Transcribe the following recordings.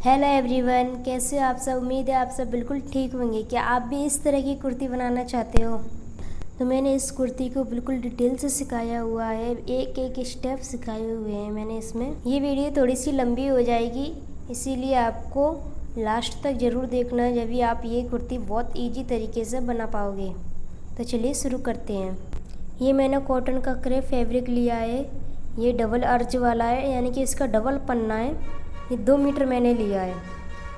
Hello everyone, कैसे हो आप सब। उम्मीद है आप सब बिल्कुल ठीक होंगे। क्या आप भी इस तरह की कुर्ती बनाना चाहते हो? तो मैंने इस कुर्ती को बिल्कुल डिटेल से सिखाया हुआ है, एक एक स्टेप सिखाए हुए हैं मैंने इसमें। ये वीडियो थोड़ी सी लंबी हो जाएगी, इसीलिए आपको लास्ट तक ज़रूर देखना, जब भी आप ये कुर्ती बहुत ईजी तरीके से बना पाओगे। तो चलिए शुरू करते हैं। ये मैंने कॉटन का क्रेप फैब्रिक लिया है। ये डबल अर्ज वाला है, यानी कि इसका डबल पन्ना है। ये 2 मीटर मैंने लिया है,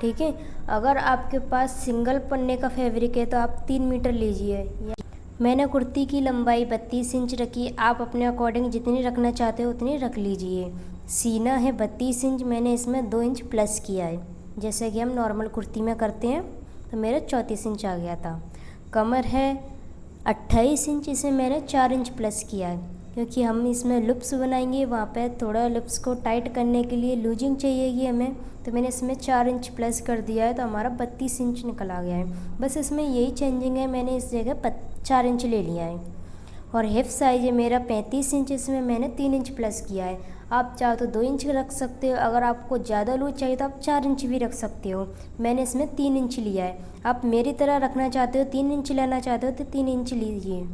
ठीक है। अगर आपके पास सिंगल पन्ने का फैब्रिक है तो आप 3 मीटर लीजिए। मैंने कुर्ती की लंबाई 32 इंच रखी। आप अपने अकॉर्डिंग जितनी रखना चाहते हो उतनी रख लीजिए। सीना है 32 इंच, मैंने इसमें 2 इंच प्लस किया है, जैसे कि हम नॉर्मल कुर्ती में करते हैं। तो मेरा 34 इंच आ गया था। कमर है 28 इंच, इसे मैंने 4 इंच प्लस किया है, क्योंकि हम इसमें लुप्स बनाएंगे। वहाँ पे थोड़ा लुप्स को टाइट करने के लिए लूजिंग चाहिएगी हमें, तो मैंने इसमें 4 इंच प्लस कर दिया है, तो हमारा 32 इंच निकल आ गया है। बस इसमें यही चेंजिंग है, मैंने इस जगह 4 इंच ले लिया है। और हिप साइज है मेरा 35 इंच, इसमें मैंने 3 इंच प्लस किया है। आप चाहो तो 2 इंच रख सकते हो, अगर आपको ज़्यादा लूज चाहिए तो आप 4 इंच भी रख सकते हो। मैंने इसमें 3 इंच लिया है। आप मेरी तरह रखना चाहते हो, 3 इंच लेना चाहते हो तो 3 इंच लीजिए।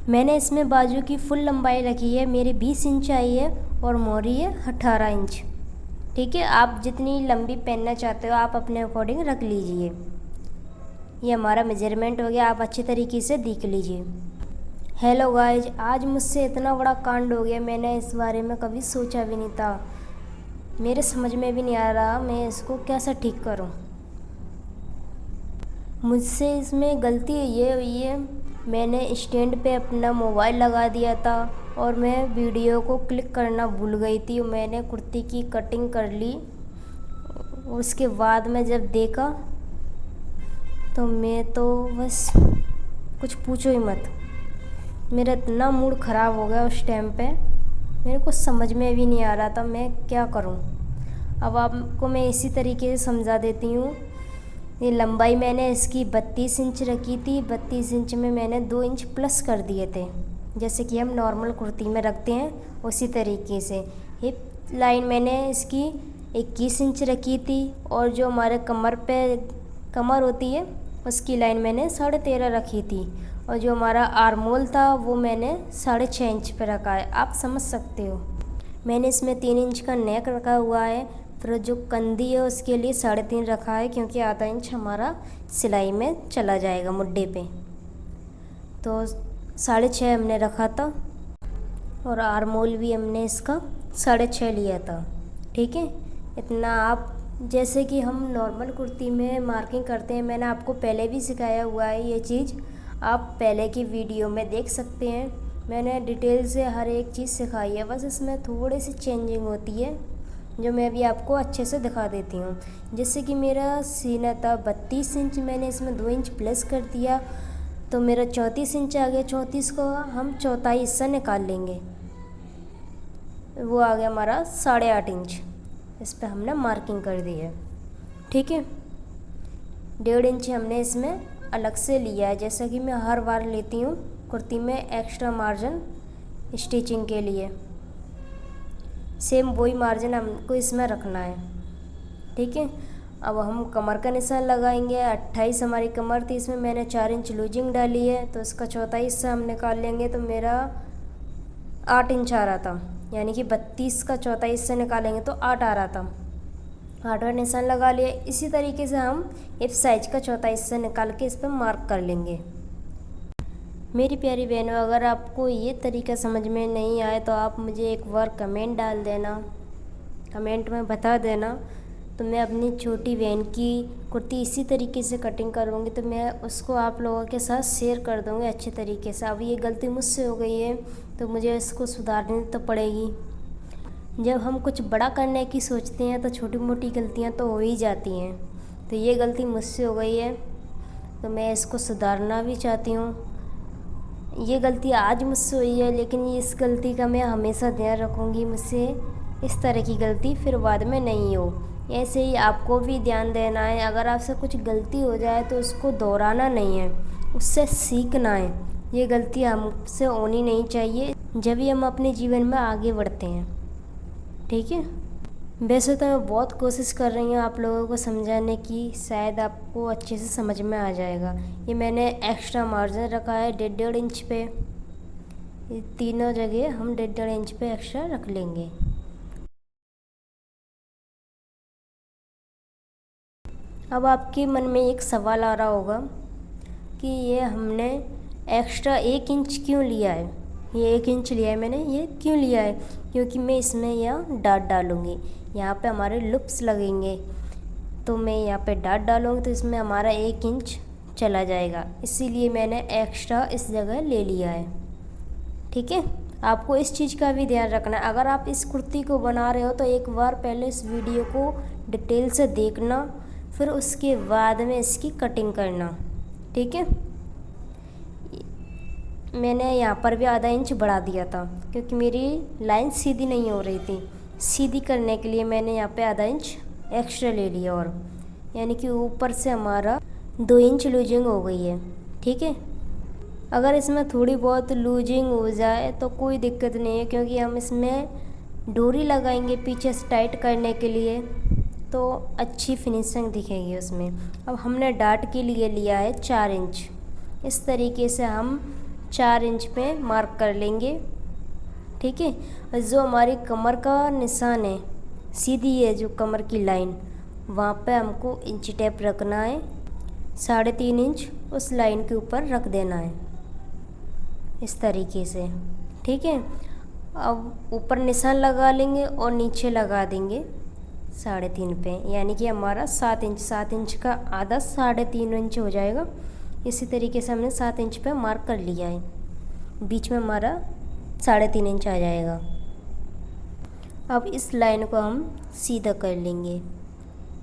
मैंने इसमें बाजू की फुल लंबाई रखी है, मेरी 20 इंच आई है और मोहरी है 18 इंच, ठीक है। आप जितनी लंबी पहनना चाहते हो आप अपने अकॉर्डिंग रख लीजिए। ये हमारा मेजरमेंट हो गया, आप अच्छी तरीके से देख लीजिए। हेलो गाइज, आज मुझसे इतना बड़ा कांड हो गया, मैंने इस बारे में कभी सोचा भी नहीं था। मेरे समझ में भी नहीं आ रहा मैं इसको कैसे ठीक करूं। मुझसे इसमें गलती ये हुई है, मैंने स्टैंड पे अपना मोबाइल लगा दिया था और मैं वीडियो को क्लिक करना भूल गई थी। मैंने कुर्ती की कटिंग कर ली, उसके बाद मैं जब देखा तो मैं तो बस कुछ पूछो ही मत। मेरा इतना मूड ख़राब हो गया उस टाइम पे, मेरे को समझ में भी नहीं आ रहा था मैं क्या करूं। अब आपको मैं इसी तरीके से समझा देती हूँ। ये लंबाई मैंने इसकी 32 इंच रखी थी, 32 इंच में मैंने 2 इंच प्लस कर दिए थे, जैसे कि हम नॉर्मल कुर्ती में रखते हैं उसी तरीके से। हिप लाइन मैंने इसकी 21 इंच रखी थी, और जो हमारे कमर पे कमर होती है उसकी लाइन मैंने 13.5 रखी थी, और जो हमारा आर्मोल था वो मैंने 6.5 इंच पे रखा है। आप समझ सकते हो। मैंने इसमें 3 इंच का नेक रखा हुआ है, फिर जो कंधी है उसके लिए 3.5 रखा है, क्योंकि आधा इंच हमारा सिलाई में चला जाएगा मुड्ढे पे। तो 6.5 हमने रखा था, और आर्मोल भी हमने इसका 6.5 लिया था, ठीक है। इतना आप जैसे कि हम नॉर्मल कुर्ती में मार्किंग करते हैं, मैंने आपको पहले भी सिखाया हुआ है ये चीज़, आप पहले की वीडियो में देख सकते हैं। मैंने डिटेल से हर एक चीज़ सिखाई है, बस इसमें थोड़ी सी चेंजिंग होती है जो मैं अभी आपको अच्छे से दिखा देती हूँ। जैसे कि मेरा सीना था 32 इंच, मैंने इसमें 2 इंच प्लस कर दिया, तो मेरा 34 इंच आ गया। 34 को हम चौथाई हिस्सा निकाल लेंगे, वो आ गया हमारा 8.5 इंच। इस पर हमने मार्किंग कर दी है, ठीक है। 1.5 इंच हमने इसमें अलग से लिया है, जैसा कि मैं हर बार लेती हूँ कुर्ती में एक्स्ट्रा मार्जिन स्टिचिंग के लिए। सेम वही मार्जिन हमको इसमें रखना है, ठीक है। अब हम कमर का निशान लगाएंगे। 28 हमारी कमर थी, इसमें मैंने 4 इंच लूजिंग डाली है, तो इसका चौथा हिस्सा हम निकाल लेंगे। तो मेरा 8 इंच आ रहा था, यानी कि 32 का चौथा हिस्सा निकालेंगे तो 8 आ रहा था। 8वां निशान लगा लिया। इसी तरीके से हम हिप साइज का चौथा हिस्सा निकाल के इस पर मार्क कर लेंगे। मेरी प्यारी बहनों, अगर आपको ये तरीका समझ में नहीं आए तो आप मुझे एक बार कमेंट डाल देना, कमेंट में बता देना। तो मैं अपनी छोटी बहन की कुर्ती इसी तरीके से कटिंग करूँगी, तो मैं उसको आप लोगों के साथ शेयर कर दूँगी अच्छे तरीके से। अब ये गलती मुझसे हो गई है तो मुझे इसको सुधारनी तो पड़ेगी। जब हम कुछ बड़ा करने की सोचते हैं तो छोटी मोटी गलतियाँ तो हो ही जाती हैं। तो ये गलती मुझसे हो गई है, तो मैं इसको सुधारना भी चाहती हूँ। ये गलती आज मुझसे हुई है, लेकिन इस गलती का मैं हमेशा ध्यान रखूँगी, मुझसे इस तरह की गलती फिर बाद में नहीं हो। ऐसे ही आपको भी ध्यान देना है, अगर आपसे कुछ गलती हो जाए तो उसको दोहराना नहीं है, उससे सीखना है। ये गलती हमसे होनी नहीं चाहिए, जब भी हम अपने जीवन में आगे बढ़ते हैं, ठीक है। वैसे तो मैं बहुत कोशिश कर रही हूँ आप लोगों को समझाने की, शायद आपको अच्छे से समझ में आ जाएगा। ये मैंने एक्स्ट्रा मार्जिन रखा है 1.5 इंच पे। ये तीनों जगह हम 1.5 इंच पे एक्स्ट्रा रख लेंगे। अब आपके मन में एक सवाल आ रहा होगा कि ये हमने एक्स्ट्रा 1 इंच क्यों लिया है। ये 1 इंच लिया है मैंने, ये क्यों लिया है? क्योंकि मैं इसमें यहाँ डाट डालूँगी, यहाँ पे हमारे लुप्स लगेंगे, तो मैं यहाँ पे डाट डालूँगी तो इसमें हमारा 1 इंच चला जाएगा, इसीलिए मैंने एक्स्ट्रा इस जगह ले लिया है। ठीक है, आपको इस चीज़ का भी ध्यान रखना है। अगर आप इस कुर्ती को बना रहे हो तो एक बार पहले इस वीडियो को डिटेल से देखना, फिर उसके बाद में इसकी कटिंग करना। ठीक है, मैंने यहाँ पर भी आधा इंच बढ़ा दिया था क्योंकि मेरी लाइन सीधी नहीं हो रही थी। सीधी करने के लिए मैंने यहाँ पे आधा इंच एक्स्ट्रा ले लिया, और यानी कि ऊपर से हमारा 2 इंच लूजिंग हो गई है। ठीक है, अगर इसमें थोड़ी बहुत लूजिंग हो जाए तो कोई दिक्कत नहीं है, क्योंकि हम इसमें डोरी लगाएंगे पीछे से टाइट करने के लिए, तो अच्छी फिनिशिंग दिखेगी उसमें। अब हमने डाट के लिए लिया है 4 इंच। इस तरीके से हम 4 इंच पे मार्क कर लेंगे। ठीक है, और जो हमारी कमर का निशान है, सीधी है जो कमर की लाइन, वहाँ पे हमको इंच टेप रखना है। 3.5 इंच उस लाइन के ऊपर रख देना है इस तरीके से। ठीक है, अब ऊपर निशान लगा लेंगे और नीचे लगा देंगे 3.5 पे, यानी कि हमारा 7 इंच का आधा 3.5 इंच हो जाएगा। इसी तरीके से हमने 7 इंच पे मार्क कर लिया है, बीच में हमारा 3.5 इंच आ जाएगा। अब इस लाइन को हम सीधा कर लेंगे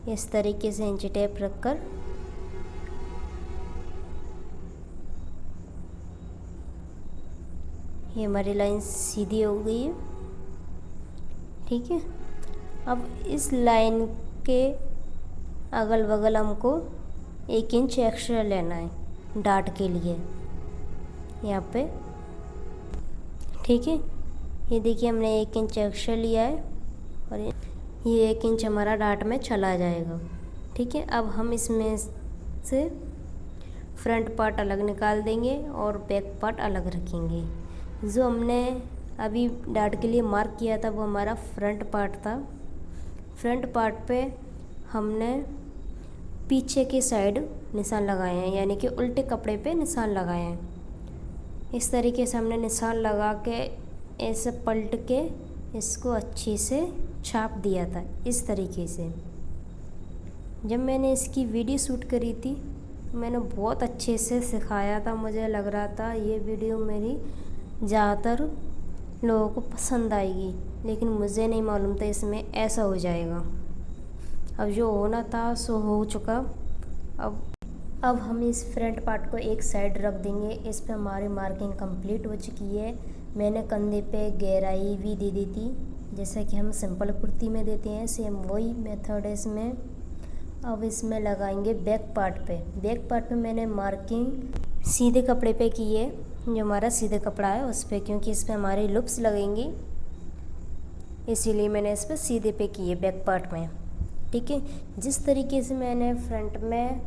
इस तरीके से इंच टेप रखकर। ये हमारी लाइन सीधी हो गई है। ठीक है, अब इस लाइन के अगल बगल हमको 1 इंच एक्स्ट्रा लेना है डाट के लिए यहाँ पे। ठीक है, ये देखिए हमने 1 इंच एक्स्ट्रा लिया है और ये 1 इंच हमारा डाट में चला जाएगा। ठीक है, अब हम इसमें से फ्रंट पार्ट अलग निकाल देंगे और बैक पार्ट अलग रखेंगे। जो हमने अभी डाट के लिए मार्क किया था वो हमारा फ्रंट पार्ट था। फ्रंट पार्ट पे हमने पीछे की साइड निशान लगाए हैं, यानी कि उल्टे कपड़े पे निशान लगाए हैं। इस तरीके से हमने निशान लगा के ऐसे पलट के इसको अच्छे से छाप दिया था इस तरीके से। जब मैंने इसकी वीडियो शूट करी थी मैंने बहुत अच्छे से सिखाया था, मुझे लग रहा था ये वीडियो मेरी ज़्यादातर लोगों को पसंद आएगी, लेकिन मुझे नहीं मालूम था इसमें ऐसा हो जाएगा। अब जो होना था सो हो चुका। अब हम इस फ्रंट पार्ट को एक साइड रख देंगे। इस पे हमारी मार्किंग कंप्लीट हो चुकी है। मैंने कंधे पे गहराई भी दे दी थी, जैसा कि हम सिंपल कुर्ती में देते हैं, सेम वही मेथड है इसमें। अब इसमें लगाएंगे बैक पार्ट पे। बैक पार्ट पे मैंने मार्किंग सीधे कपड़े पे की है, जो हमारा सीधे कपड़ा है उस पर, क्योंकि इस पर हमारी लुप्स लगेंगी, इसीलिए मैंने इस पर सीधे पे की है बैक पार्ट में। ठीक है, जिस तरीके से मैंने फ्रंट में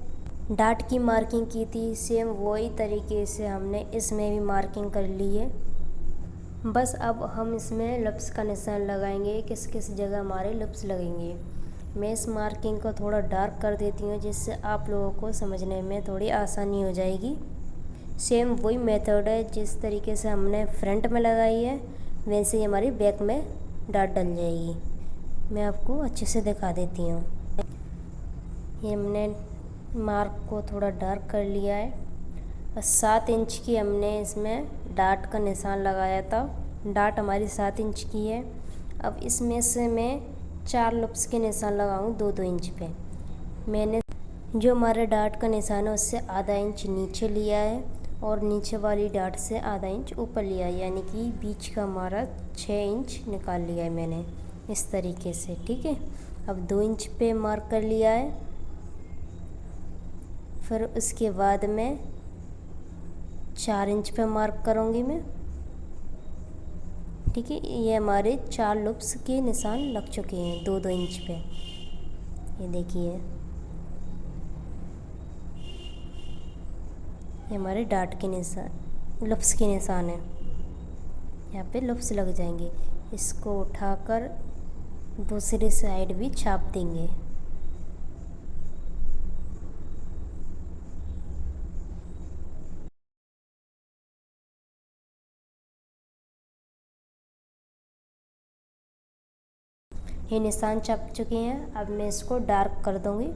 डाट की मार्किंग की थी सेम वही तरीके से हमने इसमें भी मार्किंग कर ली है। बस अब हम इसमें लुप्स का निशान लगाएंगे, किस किस जगह हमारे लुप्स लगेंगे। मैं इस मार्किंग को थोड़ा डार्क कर देती हूँ, जिससे आप लोगों को समझने में थोड़ी आसानी हो जाएगी। सेम वही मेथड है, जिस तरीके से हमने फ्रंट में लगाई है वैसे ही हमारी बैक में डाट डल जाएगी। मैं आपको अच्छे से दिखा देती हूँ। ये हमने मार्क को थोड़ा डार्क कर लिया है और 7 इंच की हमने इसमें डाट का निशान लगाया था। डाट हमारी 7 इंच की है। अब इसमें से मैं 4 लुप्स के निशान लगाऊँ 2-2 इंच पे। मैंने जो हमारे डाट का निशान है उससे आधा इंच नीचे लिया है और नीचे वाली डाट से आधा इंच ऊपर लिया है, यानी कि बीच का हमारा 6 इंच निकाल लिया है मैंने इस तरीके से। ठीक है, अब 2 इंच पे मार्क कर लिया है। फिर उसके बाद में 4 इंच पे मार्क करूँगी मैं। ठीक है, ये हमारे 4 लूप्स के निशान लग चुके हैं 2-2 इंच पे। ये देखिए, ये हमारे डाट के निशान, लूप्स के निशान हैं। यहाँ पे लूप्स लग जाएंगे। इसको उठाकर दूसरी साइड भी छाप देंगे। ये निशान छप चुके हैं। अब मैं इसको डार्क कर दूंगी।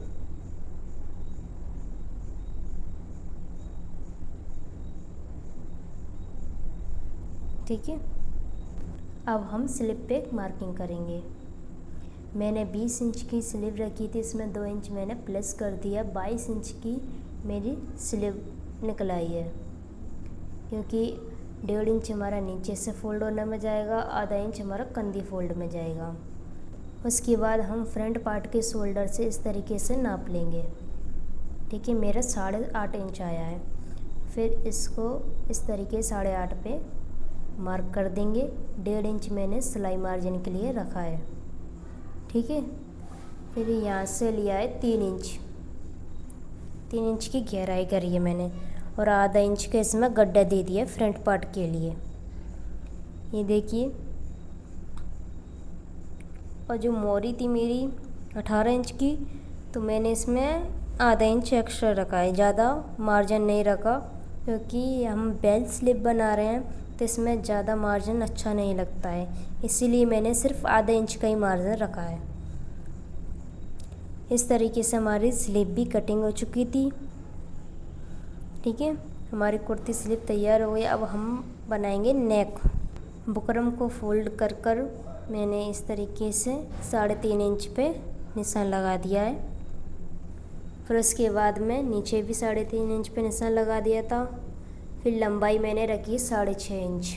ठीक है, अब हम स्लिप पे मार्किंग करेंगे। मैंने 20 इंच की स्लिप रखी थी, इसमें 2 इंच मैंने प्लस कर दिया। 22 इंच की मेरी स्लिप निकल आई है, क्योंकि 1.5 इंच हमारा नीचे से फोल्ड होने में जाएगा, आधा इंच हमारा कंधी फोल्ड में जाएगा। उसके बाद हम फ्रंट पार्ट के शोल्डर से इस तरीके से नाप लेंगे। ठीक है, मेरा 8.5 इंच आया है। फिर इसको इस तरीके 8.5 पे मार्क कर देंगे। 1.5 इंच मैंने सिलाई मार्जिन के लिए रखा है। ठीक है, फिर यहाँ से लिया है 3 इंच। 3 इंच की गहराई करी है मैंने, और आधा इंच का इसमें गड्ढा दे दिया फ्रंट पार्ट के लिए। ये देखिए, और जो मोरी थी मेरी 18 इंच की, तो मैंने इसमें आधा इंच एक्स्ट्रा रखा है, ज़्यादा मार्जिन नहीं रखा, क्योंकि हम बेल स्लिप बना रहे हैं तो इसमें ज़्यादा मार्जिन अच्छा नहीं लगता है, इसीलिए मैंने सिर्फ आधा इंच का ही मार्जिन रखा है। इस तरीके से हमारी स्लिप भी कटिंग हो चुकी थी। ठीक है, हमारी कुर्ती स्लिप तैयार हो गई। अब हम बनाएंगे नेक। बुकरम को फोल्ड कर कर मैंने इस तरीके से 3.5 इंच पे निशान लगा दिया है। फिर उसके बाद में नीचे भी 3.5 इंच पे निशान लगा दिया था। फिर लंबाई मैंने रखी 6.5 इंच,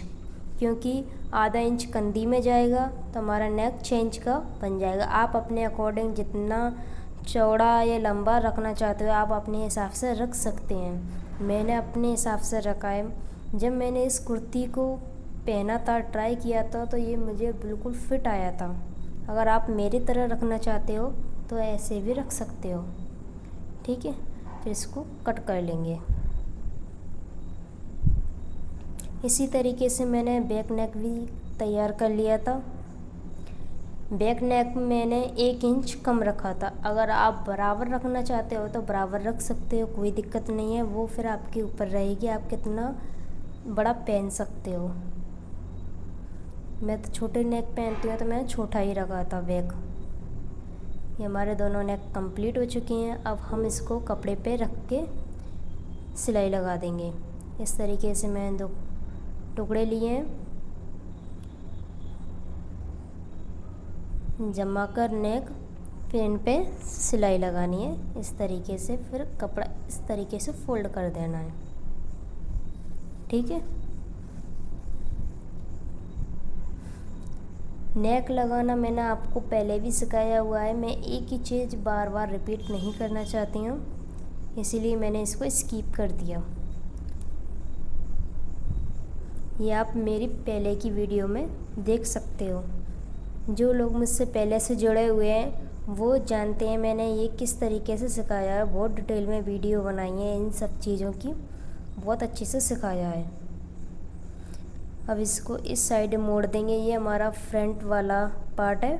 क्योंकि आधा इंच कंधी में जाएगा तो हमारा नेक 6 इंच का बन जाएगा। आप अपने अकॉर्डिंग जितना चौड़ा या लंबा रखना चाहते हो आप अपने हिसाब से रख सकते हैं। मैंने अपने हिसाब से रखा है। जब मैंने इस कुर्ती को पहना था, ट्राई किया था, तो ये मुझे बिल्कुल फिट आया था। अगर आप मेरी तरह रखना चाहते हो तो ऐसे भी रख सकते हो। ठीक है, फिर इसको कट कर लेंगे। इसी तरीके से मैंने बैक नेक भी तैयार कर लिया था। बैक नेक मैंने 1 इंच कम रखा था। अगर आप बराबर रखना चाहते हो तो बराबर रख सकते हो, कोई दिक्कत नहीं है। वो फिर आपके ऊपर रहेगी, आप कितना बड़ा पहन सकते हो। मैं तो छोटे नेक पहनती हूँ तो मैंने छोटा ही रखा था बैक। ये हमारे दोनों नेक कंप्लीट हो चुके हैं। अब हम इसको कपड़े पे रख के सिलाई लगा देंगे। इस तरीके से मैंने 2 टुकड़े लिए हैं। जमा कर नेक, फिर इन पे सिलाई लगानी है इस तरीके से। फिर कपड़ा इस तरीके से फोल्ड कर देना है। ठीक है, नेक लगाना मैंने आपको पहले भी सिखाया हुआ है। मैं एक ही चीज़ बार बार रिपीट नहीं करना चाहती हूँ, इसीलिए मैंने इसको स्किप कर दिया। ये आप मेरी पहले की वीडियो में देख सकते हो। जो लोग मुझसे पहले से जुड़े हुए हैं वो जानते हैं मैंने ये किस तरीके से सिखाया है। बहुत डिटेल में वीडियो बनाई है इन सब चीज़ों की, बहुत अच्छे से सिखाया है। अब इसको इस साइड मोड़ देंगे। ये हमारा फ्रंट वाला पार्ट है।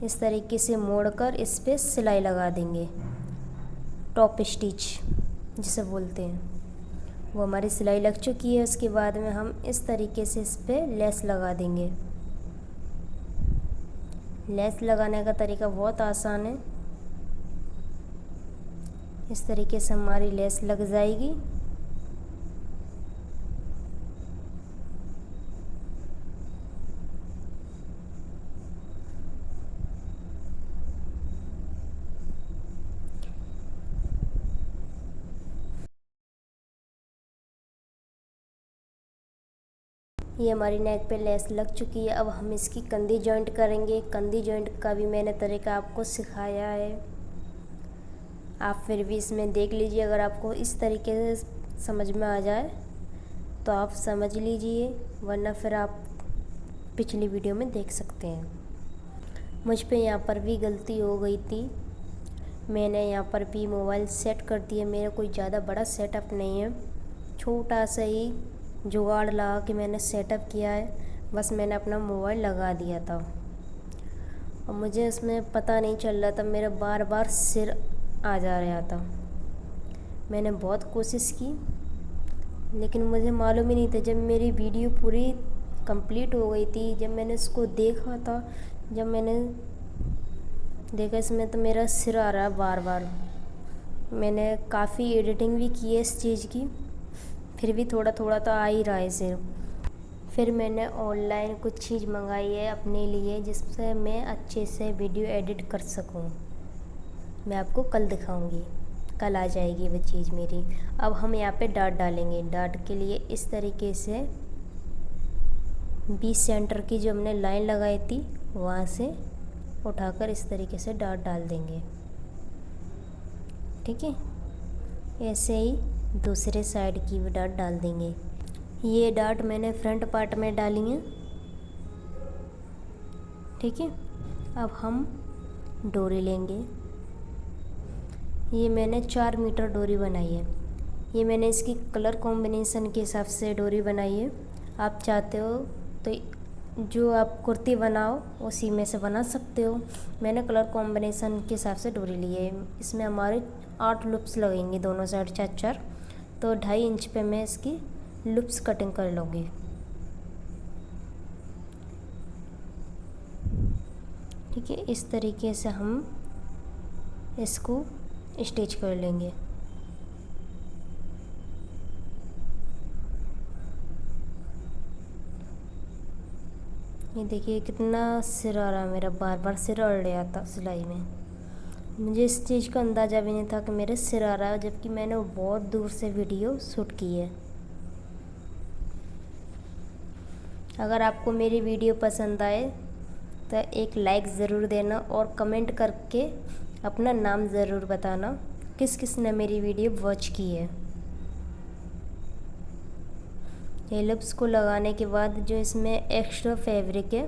इस तरीके से मोड़कर इस पे सिलाई लगा देंगे। टॉप स्टिच जिसे बोलते हैं, वो हमारी सिलाई लग चुकी है। उसके बाद में हम इस तरीके से इस पे लेस लगा देंगे। लेस लगाने का तरीका बहुत आसान है। इस तरीके से हमारी लेस लग जाएगी। ये हमारी नेक पे लेस लग चुकी है। अब हम इसकी कंधी जॉइंट करेंगे। कंधी जॉइंट का भी मैंने तरीका आपको सिखाया है, आप फिर भी इसमें देख लीजिए। अगर आपको इस तरीके से समझ में आ जाए तो आप समझ लीजिए, वरना फिर आप पिछली वीडियो में देख सकते हैं। मुझ पे यहाँ पर भी गलती हो गई थी। मैंने यहाँ पर भी मोबाइल सेट कर दिया। मेरा कोई ज़्यादा बड़ा सेटअप नहीं है, छोटा सा ही जुगाड़ लगा के मैंने सेटअप किया है। बस मैंने अपना मोबाइल लगा दिया था और मुझे इसमें पता नहीं चल रहा था, मेरा बार बार सिर आ जा रहा था। मैंने बहुत कोशिश की लेकिन मुझे मालूम ही नहीं था। जब मेरी वीडियो पूरी कंप्लीट हो गई थी, जब मैंने इसको देखा था, जब मैंने देखा इसमें तो मेरा सिर आ रहा है बार बार। मैंने काफ़ी एडिटिंग भी की है इस चीज़ की, फिर भी थोड़ा थोड़ा तो आ ही रहा है सिर। फिर मैंने ऑनलाइन कुछ चीज़ मंगाई है अपने लिए, जिससे मैं अच्छे से वीडियो एडिट कर सकूं। मैं आपको कल दिखाऊंगी, कल आ जाएगी वो चीज़ मेरी। अब हम यहाँ पे डाट डालेंगे। डाट के लिए इस तरीके से 20 सेंटर की जो हमने लाइन लगाई थी वहाँ से उठाकर इस तरीके से डाट डाल देंगे। ठीक है, ऐसे ही दूसरे साइड की भी डाट डाल देंगे। ये डाट मैंने फ्रंट पार्ट में डाली है। ठीक है, अब हम डोरी लेंगे। ये मैंने 4 मीटर डोरी बनाई है। ये मैंने इसकी कलर कॉम्बिनेशन के हिसाब से डोरी बनाई है। आप चाहते हो तो जो आप कुर्ती बनाओ उसी में से बना सकते हो। मैंने कलर कॉम्बिनेशन के हिसाब से डोरी ली है। इसमें हमारे 8 लूप्स लगेंगे, दोनों साइड 4-4। तो 2.5 इंच पे मैं इसकी लूप्स कटिंग कर लूँगी। ठीक है, इस तरीके से हम इसको स्टिच कर लेंगे। ये देखिए कितना सिर आ रहा, मेरा बार बार सिर अड़ रहा था सिलाई में। मुझे इस चीज़ का अंदाज़ा भी नहीं था कि मेरे सिर आ रहा है, जबकि मैंने बहुत दूर से वीडियो शूट की है। अगर आपको मेरी वीडियो पसंद आए तो एक लाइक ज़रूर देना और कमेंट करके अपना नाम ज़रूर बताना किस किस ने मेरी वीडियो वॉच की है। ये लूप्स को लगाने के बाद जो इसमें एक्स्ट्रा फैब्रिक है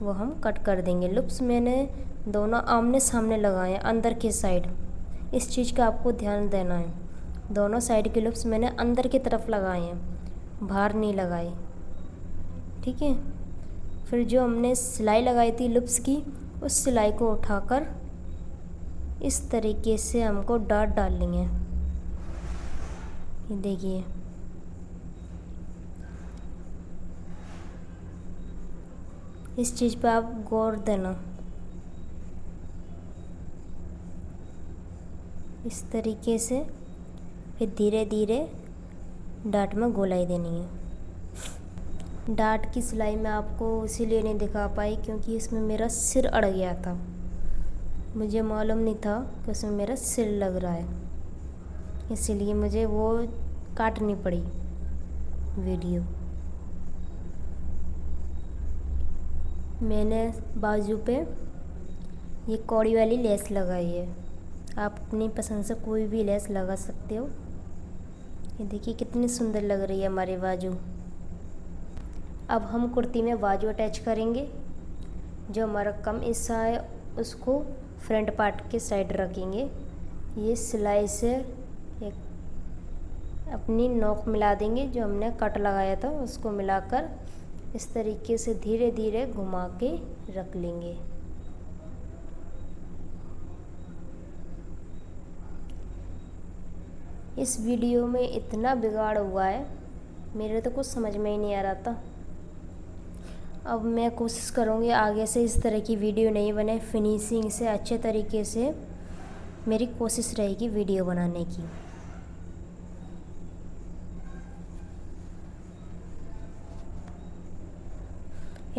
वो हम कट कर देंगे। लूप्स मैंने दोनों आमने सामने लगाए हैं, अंदर की साइड। इस चीज़ का आपको ध्यान देना है। दोनों साइड के लूप्स मैंने अंदर की तरफ लगाए हैं, बाहर नहीं लगाए। ठीक है, फिर जो हमने सिलाई लगाई थी लूप्स की, उस सिलाई को उठाकर इस तरीके से हमको डाट डालनी है। ये देखिए, इस चीज़ पे आप गौर देना। इस तरीके से फिर धीरे धीरे डाट में गोलाई देनी है। डाट की सिलाई में आपको इसीलिए नहीं दिखा पाई क्योंकि इसमें मेरा सिर अड़ गया था। मुझे मालूम नहीं था कि उसमें मेरा सिर लग रहा है, इसीलिए मुझे वो काटनी पड़ी वीडियो। मैंने बाजू पे ये कौड़ी वाली लेस लगाई है। आप अपनी पसंद से कोई भी लेस लगा सकते हो। ये देखिए कितनी सुंदर लग रही है हमारी बाजू। अब हम कुर्ती में बाजू अटैच करेंगे। जो हमारा कम हिस्सा है उसको फ्रंट पार्ट के साइड रखेंगे। ये सिलाई से एक अपनी नोक मिला देंगे, जो हमने कट लगाया था उसको मिलाकर इस तरीके से धीरे धीरे घुमा के रख लेंगे। इस वीडियो में इतना बिगाड़ हुआ है, मेरे तो कुछ समझ में ही नहीं आ रहा था। अब मैं कोशिश करूँगी आगे से इस तरह की वीडियो नहीं बने, फिनिशिंग से अच्छे तरीके से मेरी कोशिश रहेगी वीडियो बनाने की।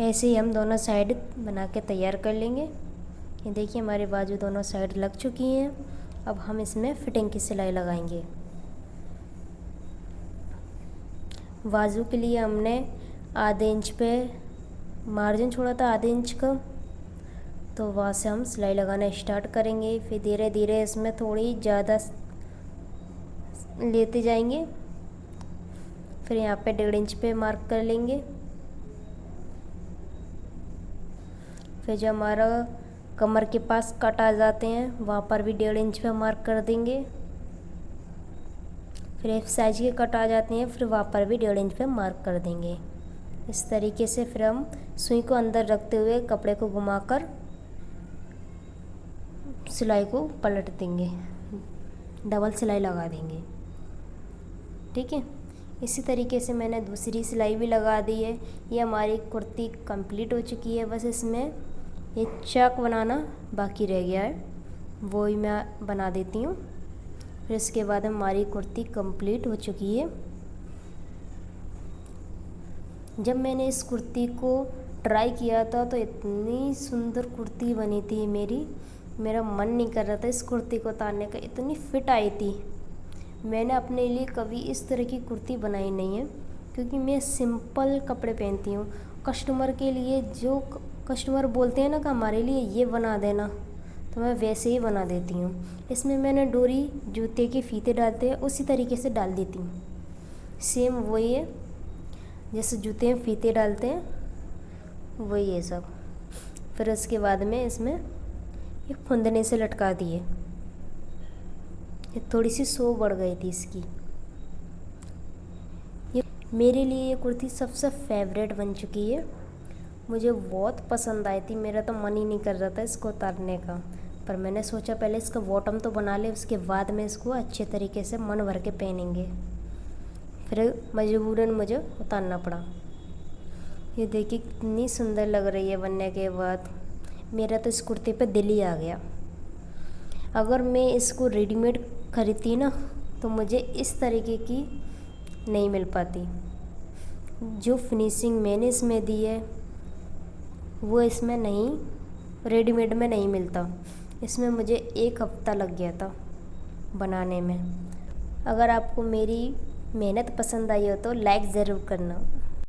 ऐसे ही हम दोनों साइड बना के तैयार कर लेंगे। ये देखिए हमारी बाजू दोनों साइड लग चुकी हैं। अब हम इसमें फिटिंग की सिलाई लगाएंगे। बाजू के लिए हमने आधे इंच पे मार्जिन छोड़ा था, आधे इंच का, तो वहाँ से हम सिलाई लगाना स्टार्ट करेंगे। फिर धीरे धीरे इसमें थोड़ी ज़्यादा लेते जाएंगे। फिर यहाँ पे 1.5 इंच पे मार्क कर लेंगे। फिर जो हमारा कमर के पास कट आ जाते हैं वहाँ पर भी 1.5 इंच पे मार्क कर देंगे। फिर F साइज के कट आ जाते हैं, फिर वहाँ पर भी 1.5 इंच पे मार्क कर देंगे। इस तरीके से फिर हम सुई को अंदर रखते हुए कपड़े को घुमाकर सिलाई को पलट देंगे, डबल सिलाई लगा देंगे। ठीक है, इसी तरीके से मैंने दूसरी सिलाई भी लगा दी है। ये हमारी कुर्ती कंप्लीट हो चुकी है। बस इसमें एक चाक बनाना बाकी रह गया है, वो ही मैं बना देती हूँ। फिर इसके बाद हमारी कुर्ती कंप्लीट हो चुकी है। जब मैंने इस कुर्ती को ट्राई किया था तो इतनी सुंदर कुर्ती बनी थी मेरा मन नहीं कर रहा था इस कुर्ती को उतारने का, इतनी फिट आई थी। मैंने अपने लिए कभी इस तरह की कुर्ती बनाई नहीं है, क्योंकि मैं सिंपल कपड़े पहनती हूँ। कस्टमर के लिए जो कस्टमर बोलते हैं ना कि हमारे लिए ये बना देना, तो मैं वैसे ही बना देती हूँ। इसमें मैंने डोरी जूते के फीते डालते हैं उसी तरीके से डाल देती हूँ। सेम वही है, जैसे जूते में फीते डालते हैं वही है सब। फिर उसके बाद में इसमें ये फुंदने से लटका दिए। ये थोड़ी सी शो बढ़ गई थी इसकी। ये मेरे लिए ये कुर्ती सबसे फेवरेट बन चुकी है। मुझे बहुत पसंद आई थी, मेरा तो मन ही नहीं कर रहा था इसको उतारने का, पर मैंने सोचा पहले इसका बॉटम तो बना ले, उसके बाद में इसको अच्छे तरीके से मन भर के पहनेंगे। फिर मजबूरन मुझे उतारना पड़ा। ये देखिए कितनी सुंदर लग रही है बनने के बाद। मेरा तो इस कुर्ती पे दिल ही आ गया। अगर मैं इसको रेडीमेड खरीदती ना तो मुझे इस तरीके की नहीं मिल पाती। जो फिनिशिंग मैंने इसमें दी है वो इसमें नहीं, रेडीमेड में नहीं मिलता। इसमें मुझे 1 हफ्ता लग गया था बनाने में। अगर आपको मेरी मेहनत पसंद आई हो तो लाइक ज़रूर करना।